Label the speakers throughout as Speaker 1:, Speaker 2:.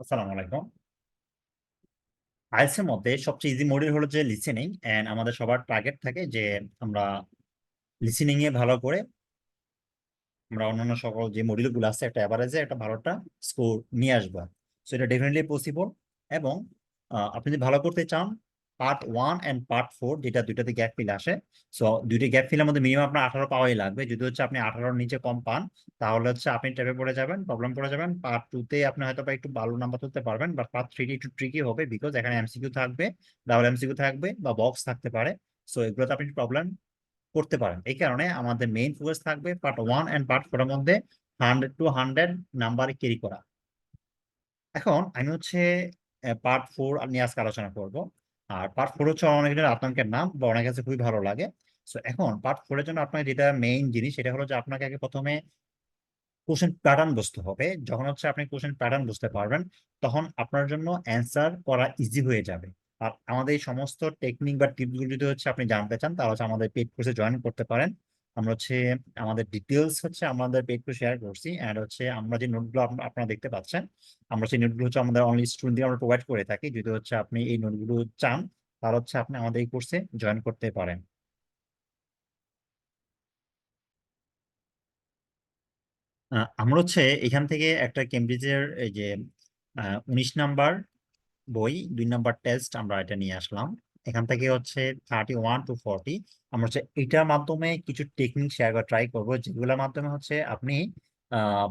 Speaker 1: আসসালামু আলাইকুম। আইএলটিএস এর মধ্যে সবচেয়ে ইজি মডিউল হলো যে লিসেনিং এন্ড আমাদের সবার টার্গেট থাকে যে আমরা লিসেনিং এ ভালো করে আমরা অন্যান্য সকল যে মডিউল গুলো আছে একটা এভারেজে একটা ভালোটা স্কোর নিয়ে আসবো। সো এটা ডেফিনেটলি পসিবল। এবং আপনি যদি ভালো করতে চান, পার্ট 1 এন্ড পার্ট 4 যেটা দুইটাতে গ্যাপ ফিল আসে। সো দুইটা গ্যাপ ফিলের মধ্যে মিনিমাম আপনার 18 পাওয়াই লাগবে। যদি হচ্ছে আপনি 18 নিচে কম পান, তাহলে হচ্ছে আপনি ট্যাপে পড়ে যাবেন, প্রবলেম পড়ে যাবেন। পার্ট 2 তে আপনি হয়তো বা একটু ভালো নাম্বার তুলতে পারবেন, বাট পার্ট 3 একটু ট্রিকি হবে, বিকজ এখানে এমসিকিউ থাকবে, ডাবল এমসিকিউ থাকবে বা বক্স থাকতে পারে। সো এগুলোতে আপনি প্রবলেম করতে পারেন। এই কারণে আমাদের মেইন ফোকাস থাকবে পার্ট 1 এন্ড পার্ট 4 এর মধ্যে 100 to 100 নাম্বার ক্যারি করা। এখন আমি হচ্ছে পার্ট 4 নিয়ে আজকে আলোচনা করব। আর পার্ট 4 হচ্ছে অনেকের আতঙ্কের নাম বা অনেকের কাছে খুবই ভালো লাগে। সো এখন পার্ট 4 এর জন্য আপনার যেটা মেইন জিনিস সেটা হলো যে আপনাকে আগে প্রথমে কোশ্চেন প্যাটার্ন বুঝতে হবে। যখন হচ্ছে আপনি কোশ্চেন প্যাটার্ন বুঝতে পারবেন, তখন আপনার জন্য অ্যান্সার করা ইজি হয়ে যাবে। আর আমাদের এই সমস্ত টেকনিক বা টিপস গুলো যদি হচ্ছে আপনি জানতে চান, তাহলে হচ্ছে আমাদের পেড কোর্সে জয়েন করতে পারেন। আমরা হচ্ছে আমাদের ডিটেলস হচ্ছে আমাদের পেড কোর্সে শেয়ার করছি, এন্ড হচ্ছে আমরা যে নোটগুলো আপনারা দেখতে পাচ্ছেন, আমরা সেই নোটগুলো হচ্ছে আমাদের অনলি স্টুডেন্টদের আমরা প্রোভাইড করে থাকি। যদি হচ্ছে আপনি এই নোটগুলো চান, তাহলে হচ্ছে আপনি আমাদের এই কোর্সে জয়েন করতে পারেন। আমরা হচ্ছে এখান থেকে একটা কেমব্রিজের এই যে 19 নাম্বার বই, 2 নাম্বার টেস্ট আমরা এটা নিয়ে আসলাম। এখান থেকে হচ্ছে 31 to 40 আমরা হচ্ছে এটার মাধ্যমে কিছু টেকনিক শেয়ার করা ট্রাই করবো, যেগুলোর মাধ্যমে হচ্ছে আপনি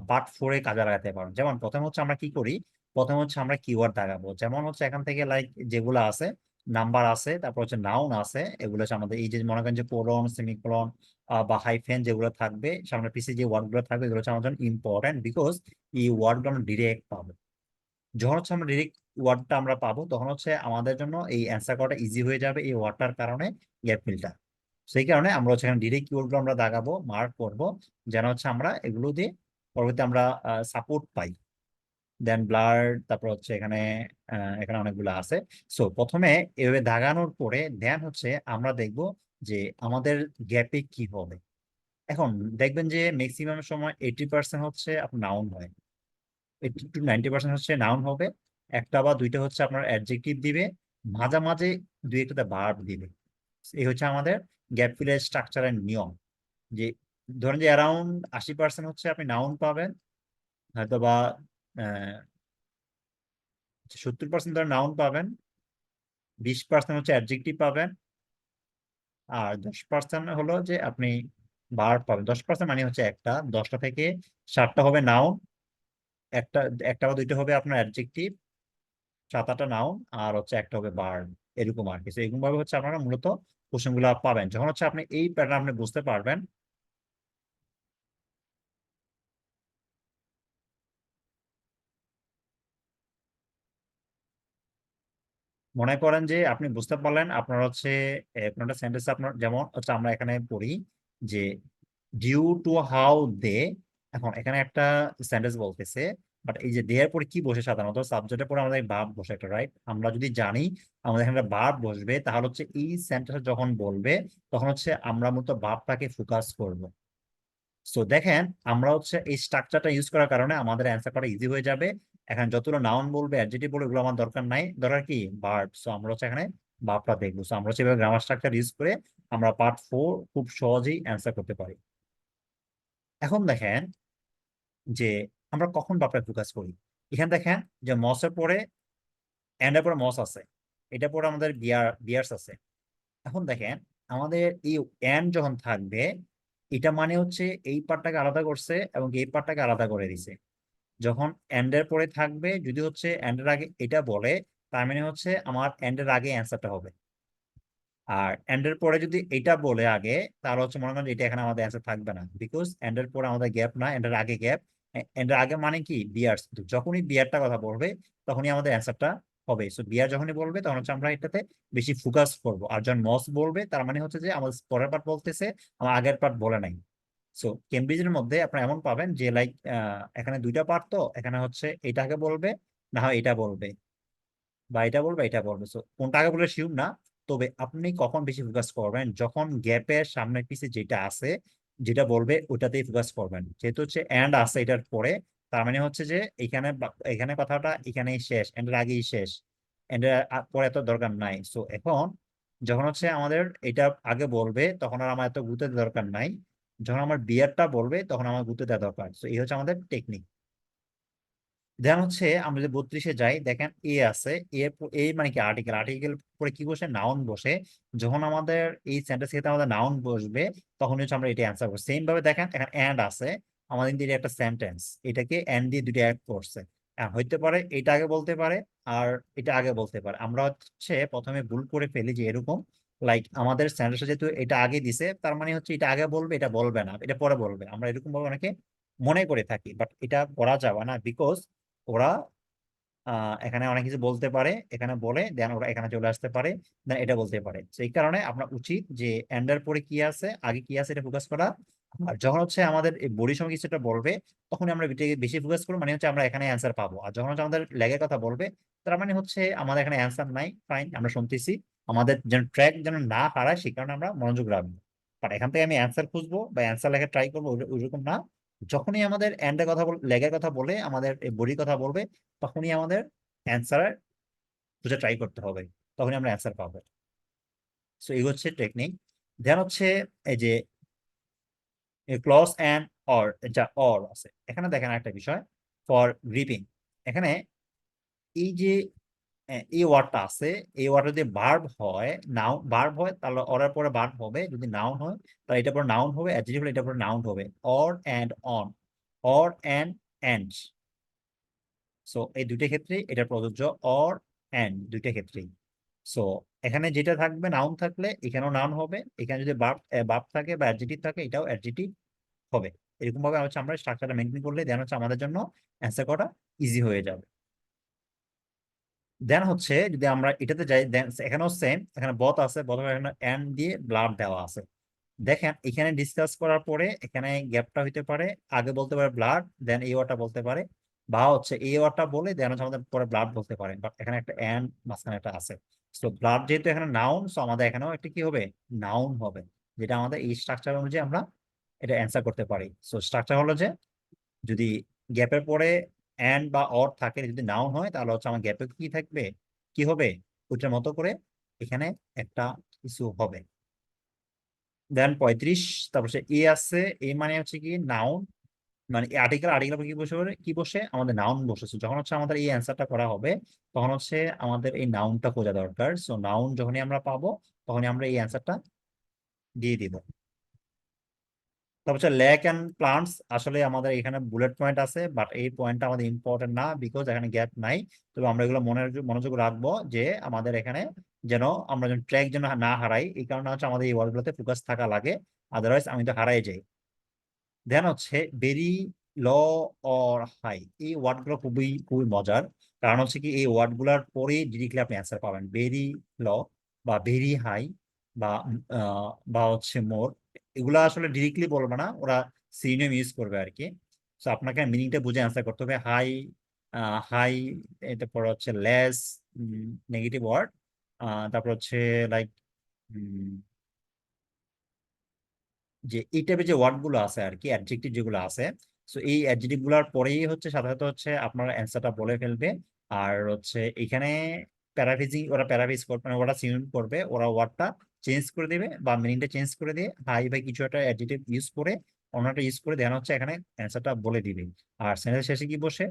Speaker 1: পার্ট 4 কাজে লাগাতে পারেন। যেমন প্রথমে হচ্ছে আমরা কি করি, প্রথমে হচ্ছে আমরা কিওয়ার্ড দাগাবো। যেমন হচ্ছে এখান থেকে লাইক যেগুলো আছে, নাম্বার আছে, তারপর হচ্ছে নাউন আছে, এগুলো হচ্ছে আমাদের এই যে মনে করেন যে কোলন, সেমিকোলন বা হাইফেন যেগুলো থাকবে সামনে পিছিয়ে যে ওয়ার্ড গুলো থাকবে, এগুলো হচ্ছে আমাদের জন্য ইম্পর্টেন্ট, বিকজ এই ওয়ার্ড গুলো আমরা ডিরেক্ট পাবো। যখন হচ্ছে আমরা ডিরেক্ট ওয়ার্ডটা আমরা পাবো, তখন হচ্ছে আমাদের জন্য এই অ্যান্সার করাটা ইজি হয়ে যাবে এই ওয়ার্ডটার কারণে, গ্যাপ ফিলটা। সেই কারণে আমরা হচ্ছে এখানে ডিরেক্ট কিওয়ার্ড গুলো আমরা দাগাবো, মার্ক করব, যেন হচ্ছে আমরা এগুলো দিয়ে পরবর্তী আমরা সাপোর্ট পাই। দেন ব্লার, তারপর হচ্ছে এখানে এখানে অনেকগুলো আছে। সো প্রথমে এভাবে দাগানোর পরে দেন হচ্ছে আমরা দেখব যে আমাদের গ্যাপে কি হবে। এখন দেখবেন যে ম্যাক্সিমাম সময় 80% হচ্ছে আপনার নাউন হয়, 80 to 90% হচ্ছে নাউন হবে। একটা বা দুইটা হচ্ছে আপনার অ্যাডজেক্টিভ দিবে, মাঝে মাঝে দুই একটা ভার্ব দিবে। এই হচ্ছে আমাদের গ্যাপ ফিলের স্ট্রাকচারের নিয়ম। যে ধরেন যে অ্যারাউন্ড 80% হচ্ছে আপনি নাউন পাবেন, হয়তো বা 70% ধরে নাউন পাবেন, 20% হচ্ছে অ্যাডজেক্টিভ পাবেন, আর 10% হলো যে আপনি ভার্ব পাবেন। 10% মানে হচ্ছে একটা, 10টা থেকে 7টা হবে নাউন, একটা একটা বা দুইটা হবে আপনার অ্যাডজেক্টিভ, 7-8টা নাউন, আর হচ্ছে একটা হবে বার্ব। এরকম আর কি। এরকম ভাবে হচ্ছে আপনারা মূলত কোশ্চেন গুলা পাবেন। যখন হচ্ছে আপনি এই প্যাটার্ন আপনি বুঝতে পারবেন, মনে করেন যে আপনি বুঝতে পারলেন আপনার হচ্ছে কোনো একটা সেন্টেন্স আপনার, যেমন হচ্ছে আমরা এখানে পড়ি যে ডিউ টু হাউ দে। এখন এখানে একটা সেন্টেন্স বলতেছে, বাট এই যে দেয়ার পরে কি বসে, সাধারণত সাবজেক্টের পরে আমাদের ভার্ব বসে একটা, রাইট? আমরা যদি জানি আমাদের এখানে ভার্ব বসবে, তাহলে হচ্ছে এই সেন্টেন্স যখন বলবে, তখন হচ্ছে আমরা মূলত ভার্বটাকে ফোকাস করব। সো দেখেন, আমরা হচ্ছে এই স্ট্রাকচারটা ইউজ করার কারণে আমাদের অ্যান্সার করা ইজি হয়ে যাবে। এখানে যতগুলো নাউন বলবে, অ্যাডজেক্টিভ বলবে, এগুলো আমার দরকার নাই, দরকার কি ভার্ব। সো আমরা হচ্ছে এখানে ভার্বটা দেখবো। সো আমরা হচ্ছে এভাবে গ্রামার স্ট্রাকচার ইউজ করে আমরা পার্ট 4 খুব সহজেই অ্যান্সার করতে পারি। এখন দেখেন যে আমরা কখন ভার্বটা ফোকাস করি। এখানে দেখেন যে মসের পরে এন্ড এর পরে মস আছে, এটা পরে আমাদের বিয়ার্স আছে। এখন দেখেন আমাদের এই এন্ড যখন থাকবে, এটা মানে হচ্ছে এই পার্টটাকে আলাদা করছে এবং এই পার্টটাকে আলাদা করে দিছে। যখন এন্ড এর পরে থাকবে, যদি হচ্ছে এন্ড এর আগে এটা বলে, তার মানে হচ্ছে আমার এন্ড এর আগে অ্যান্সারটা হবে। আর এন্ড এর পরে যদি এটা বলে আগে, তাহলে হচ্ছে মনে করেন এটা এখানে আমাদের অ্যান্সার থাকবে না, বিকজ এন্ড এর পরে আমাদের গ্যাপ না, এন্ড এর আগে গ্যাপ। এন্ড এর আগে মানে কি বিয়ার্স, যখনই বিয়ারটা কথা বলবে তখনই আমাদের অ্যান্সারটা হবে। সো বিয়ার যখনই বলবে তখন হচ্ছে আমরা এটাতে বেশি ফোকাস করবো। আর যখন মস বলবে, তার মানে হচ্ছে যে আমাদের পরের পার্ট বলতেছে, আমার আগের পার্ট বলে নাই। সো কেমব্রিজের মধ্যে আপনারা এমন পাবেন যে লাইক এখানে দুইটা পার্ট, তো এখানে হচ্ছে এটাকে বলবে, না হয় এটা বলবে, বা এটা বলবে এটা বলবে। সো কোনটা আগে বলে শিওর না। তবে আপনি কখন বেশি ফোকাস করবেন, যখন গ্যাপের সামনে পিছে যেটা আছে, যেটা বলবে ওটাতেই ফোকাস করবেন। যেহেতু হচ্ছে এন্ড আছে এটার পরে, তার মানে হচ্ছে যে এখানে এখানে কথাটা এখানেই শেষ, এন্ডের আগেই শেষ, এন্ডের পরে এত দরকার নাই। সো এখন যখন হচ্ছে আমাদের এটা আগে বলবে তখন আর আমার এত গুরুত্ব দেওয়ার দরকার নাই, যখন আমার বিয়ারটা বলবে তখন আমার গুরুত্ব দেওয়া দরকার। তো এই হচ্ছে আমাদের টেকনিক। দেন হচ্ছে আমরা যদি 32-এ যাই, দেখেন এ আছে, এ মানে কি আর্টিকেল, আর্টিকেল পরে কি বসে, নাউন বসে। যখন আমাদের এই সেন্টেন্স ক্ষেত্রে আমাদের নাউন বসবে তখন হচ্ছে আমরা এটা অ্যান্সার করবো। সেম ভাবে দেখেন এখানে এন্ড আছে, আমাদের কিন্তু এটা একটা সেন্টেন্স, এটাকে এন্ড দিয়ে দুটো অ্যাড করছে। হইতে পারে এটা আগে বলতে পারে আর এটা আগে বলতে পারে। আমরা হচ্ছে প্রথমে ভুল করে ফেলি যে এরকম, লাইক আমাদের সেন্টেন্স যেহেতু এটা আগে দিছে তার মানে হচ্ছে এটা আগে বলবে, এটা বলবে না, এটা পরে বলবে, আমরা এরকম ভাবে অনেকে মনে করে থাকি। বাট এটা করা যাবে না, বিকজ ওরা এখানে অনেক কিছু বলতে পারে, এখানে বলে দেন ওরা এখানে চলে আসতে পারে, দেন এটা বলতে পারে। সেই কারণে আপনার উচিত যে এন্ডার পরে কি আছে, আগে কি আছে, এটা ফোকাস করা। আর যখন হচ্ছে আমাদের এই বডির সঙ্গে কিছুটা বলবে তখন আমরা এটাকে বেশি ফোকাস করবো, মানে হচ্ছে আমরা এখানে অ্যান্সার পাবো। আর যখন হচ্ছে আমাদের ল্যাগের কথা বলবে তার মানে হচ্ছে আমাদের এখানে অ্যান্সার নাই, ফাইন, আমরা শুনতেছি, আমাদের যেন ট্র্যাক যেন না হারায় সেই কারণে আমরা মনোযোগ রাখবো। বাট এখান থেকে আমি অ্যান্সার খুঁজবো বা অ্যান্সার লেখা ট্রাই করবো, ওইরকম না। যখনই আমাদের এন্ডের কথা লেগের কথা বলে, আমাদের বডির কথা বলবে, তখনই আমাদের অ্যান্সার খুঁজে ট্রাই করতে হবে, তখনই আমরা অ্যান্সার পাবো। সো এই হচ্ছে টেকনিক। দেন হচ্ছে এই যে ক্লজ অ্যান্ড অর, যা অর আছে এখানে, দেখেন একটা বিষয় ফর গ্রিপিং। এখানে এই যে এই ওয়ার্ডটা আছে, এই ওয়ার্ডটা যদি ভার্ব হয়, নাউন ভার্ব হয় তাহলে অরের পরে ভার্ব হবে, যদি নাউন হয় তাহলে এটা পরে নাউন হবে, অ্যাডজেক্টিভ হলে এটা পরে নাউন হবে। Or and on, or and end. So এই দুইটা ক্ষেত্রে এটা প্রযোজ্য, অর এন্ড দুইটা ক্ষেত্রেই। সো এখানে যেটা থাকবে নাউন থাকলে এখানেও নাউন হবে, এখানে যদি বার্ব বার্ব থাকে বা অ্যাডজেক্টিভ থাকে এটাও অ্যাডজেক্টিভ হবে। এরকম ভাবে হচ্ছে আমরা স্ট্রাকচারটা মেনটেন করলে দেন হচ্ছে আমাদের জন্য অ্যান্সার করা ইজি হয়ে যাবে। দেন হচ্ছে যদি আমরা এটাতে যাই, দেন এখানেও সেম, এখানে বথ আছে, বথ এখানে এন্ড দিয়ে ব্লাড দেওয়া আছে। দেখেন এখানে ডিসকাস করার পরে এখানে গ্যাপটা হইতে পারে, আগে বলতে পারে ব্লাড দেন এই ওয়ার্ডটা বলতে পারে, বা হচ্ছে এই ওয়ার্ডটা বলে দেন হচ্ছে আমাদের পরে ব্লাড বলতে পারে, বাট এখানে একটা এন্ড মাঝখানে একটা আছে। তো ব্লাড যেহেতু এখানে নাউন, সো আমাদের এখানেও একটা কি হবে, নাউন হবে, যেটা আমাদের এই স্ট্রাকচার অনুযায়ী আমরা এটা অ্যান্সার করতে পারি। সো স্ট্রাকচার হলো যে যদি গ্যাপের পরে এন্ড বা অর থাকে, যদি নাউন হয় তাহলে হচ্ছে আমার গ্যাপে কি থাকবে, কি হবে, ওইটার মতো করে এখানে একটা কিছু হবে। দেন 35, তারপর সে এ আছে, এ মানে হচ্ছে কি নাউন, মানে আর্টিকেল, আর্টিকেল কি বসে, কি বসে, আমাদের নাউন বসেছে। যখন হচ্ছে আমাদের এই অ্যান্সারটা করা হবে তখন হচ্ছে আমাদের এই নাউনটা খোঁজা দরকার। সো নাউন যখনই আমরা পাবো তখনই আমরা এই অ্যান্সারটা দিয়ে দিব। তারপর হচ্ছে লেক অ্যান্ড প্লান্টস, আসলে আমাদের এখানে বুলেট পয়েন্ট আছে বাট এই পয়েন্টটা আমাদের ইম্পর্টেন্ট না, বিকজ এখানে গ্যাপ নাই। তবে আমরা এগুলো মনোযোগ রাখবো যে আমাদের এখানে যেন আমরা যেন ট্র্যাক যেন না হারাই, এই কারণে হচ্ছে আমাদের এই ওয়ার্ডগুলোতে ফোকাস থাকা লাগে, আদারওয়াইজ আমি তো হারাই যাই। দেন হচ্ছে ভেরি, ল, অর হাই, এই ওয়ার্ড গুলো খুবই খুবই মজার। কারণ হচ্ছে কি এই ওয়ার্ড গুলার পরে ডিরেক্টলি আপনি অ্যান্সার পাবেন, ভেরি ল বা ভেরি হাই বা বা হচ্ছে মোর, এগুলা আসলে ডিরেক্টলি বলবে না, ওরা সিনোনিম ইউজ করবে আর কি। তো আপনাকে মিনিংটা বুঝে অ্যান্সার করতে হবে। হাই, হাই, এরপর হচ্ছে লেস, নেগেটিভ ওয়ার্ড, তারপর হচ্ছে লাইক যে এই টাইপের যে ওয়ার্ড গুলো আছে আর কি, অ্যাডজেক্টিভ যেগুলো আছে, সো এই অ্যাডজেক্টিভ গুলার পরেই হচ্ছে সাধারণত হচ্ছে আপনার অ্যান্সারটা বলে ফেলবে। আর হচ্ছে এখানে প্যারাফ্রেজিং, ওরা প্যারাফ্রেজ করবে, মানে ওরা সিনোনিম করবে, ওরা ওয়ার্ডটা চেঞ্জ করে দেবে বা মিনিংটা চেঞ্জ করে দিয়ে হাই বা কিছু একটা অ্যাডজেক্টিভ ইউজ করে, অন্যটা ইউজ করে দেন হচ্ছে এখানে অ্যান্সারটা বলে দিবে। আর সেন্টেন্স শেষে কি বসে,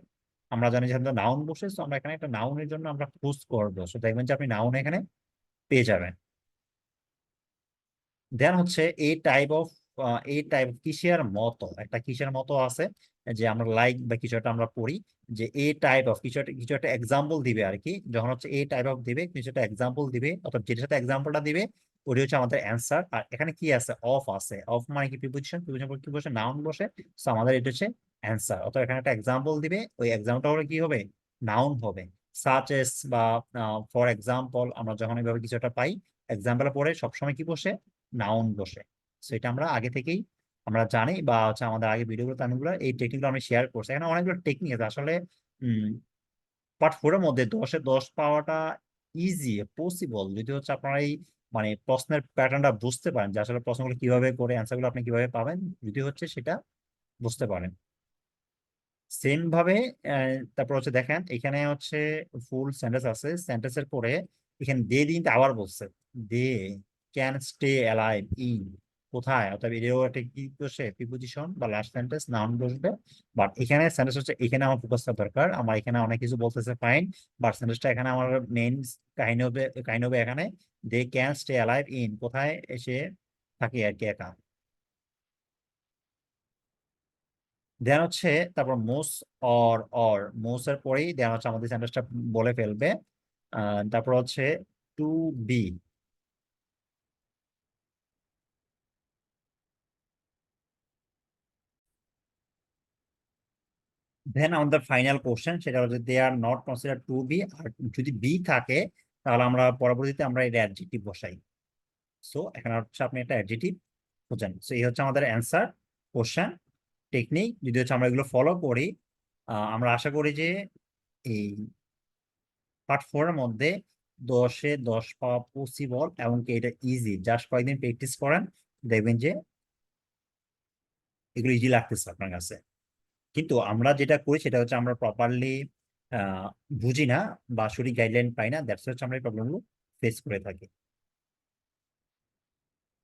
Speaker 1: আমরা জানি যে নাউন বসে, তো আমরা এখানে একটা নাউনের জন্য আমরা খুঁজ করবো, সো দেখবেন যে আপনি নাউন এখানে পেয়ে যাবেন। দেন হচ্ছে এই টাইপ কিসের মতো, একটা কিসের মতো আছে, যে আমরা লাইক বা কিছু একটা আমরা পড়ি, যে এই টাইপ অফ কিছু একটা এক্সাম্পল দিবে আর কি। যখন হচ্ছে এই টাইপ অফ দিবে, কিছু একটা এক্সাম্পল দিবে, অর্থাৎ যেটার সাথে এক্সাম্পলটা দিবে ওটি হচ্ছে আমাদের অ্যান্সার। আর এখানে কি আছে, অফ আছে, অফ মানে কি প্রিপোজিশন, প্রিপোজিশন কি বসে, নাউন বসে, তো আমাদের এটা হচ্ছে অ্যান্সার। অর্থাৎ এখানে একটা এক্সাম্পল দিবে, ওই এক্সাম্পলটা হলে কি হবে, নাউন হবে। সাচ এস বা ফর এক্সাম্পল, আমরা যখন এইভাবে কিছু একটা পাই এক্সাম্পল পরে সবসময় কি বসে, নাউন বসে। সেটা আমরা আগে থেকেই আমরা জানি, বা হচ্ছে আমাদের আগে ভিডিওগুলোতে আমি এই টেকনিকগুলো আমি শেয়ার করছি। এখানে অনেকগুলো টেকনিক আছে আসলে। পার্ট 4-এর মধ্যে 10-এ 10 পাওয়াটা ইজি পসিবল, যদি হচ্ছে আপনারা এই মানে প্রশ্নের প্যাটার্নটা বুঝতে পারেন, যে আসলে প্রশ্নগুলো কিভাবে করে অ্যান্সারগুলো আপনি কিভাবে পাবেন, যদি হচ্ছে সেটা বুঝতে পারেন। সেম ভাবে তারপর হচ্ছে দেখেন এখানে হচ্ছে ফুল সেন্টেন্স আছে, সেন্টেন্সের পরে এখানে দে দিন আবার বলছে they can stay alive in, কোথায়, অর্থাৎ এটাও একটা কি বসে প্রিপোজিশন বা লাস্ট সেন্টেন্স নাউন বসবে। বাট এখানে সেন্টেন্স হচ্ছে এখানে আমার ফোকাসটা দরকার, আমার এখানে অনেক কিছু বলতেছে ফাইন, বাট সেন্টেন্সটা এখানে আমার মেইন কাহিনী হবে এখানে they can stay alive in, কোথায় এসে থাকে আর কি একা। দেন হচ্ছে তারপর মোস অর মোস এর পরেই দেন হচ্ছে আমাদের সেন্টেন্সটা বলে ফেলবে। তারপর হচ্ছে টু বি, দেন আমাদের ফাইনাল কোশ্চেন সেটা হচ্ছে they are not consider to be, আর যদি বি থাকে তাহলে আমরা পরবর্তীতে আমরা এটা অ্যাডজেক্টিভ বসাই। সো এখানে হচ্ছে আপনি একটা অ্যাডজেক্টিভ খোঁজেন। সো এই হচ্ছে আমাদের অ্যান্সার কোশ্চেন টেকনিক। যদি হচ্ছে আমরা এগুলো ফলো করি, আমরা আশা করি যে এই পার্ট 4 এর মধ্যে 10-এ 10 পাওয়া পসিবল, এবং কি এটা ইজি, জাস্ট কয়েকদিন প্র্যাকটিস করেন, দেখবেন যে এগুলো ইজি লাগতেছে আপনার কাছে। কিন্তু আমরা যেটা করি সেটা হচ্ছে আমরা প্রপারলি বুঝি না বা সঠিক গাইডলাইন পাই না, দ্যাটস হচ্ছে আমরা এই প্রবলেমগুলো ফেস করে থাকি।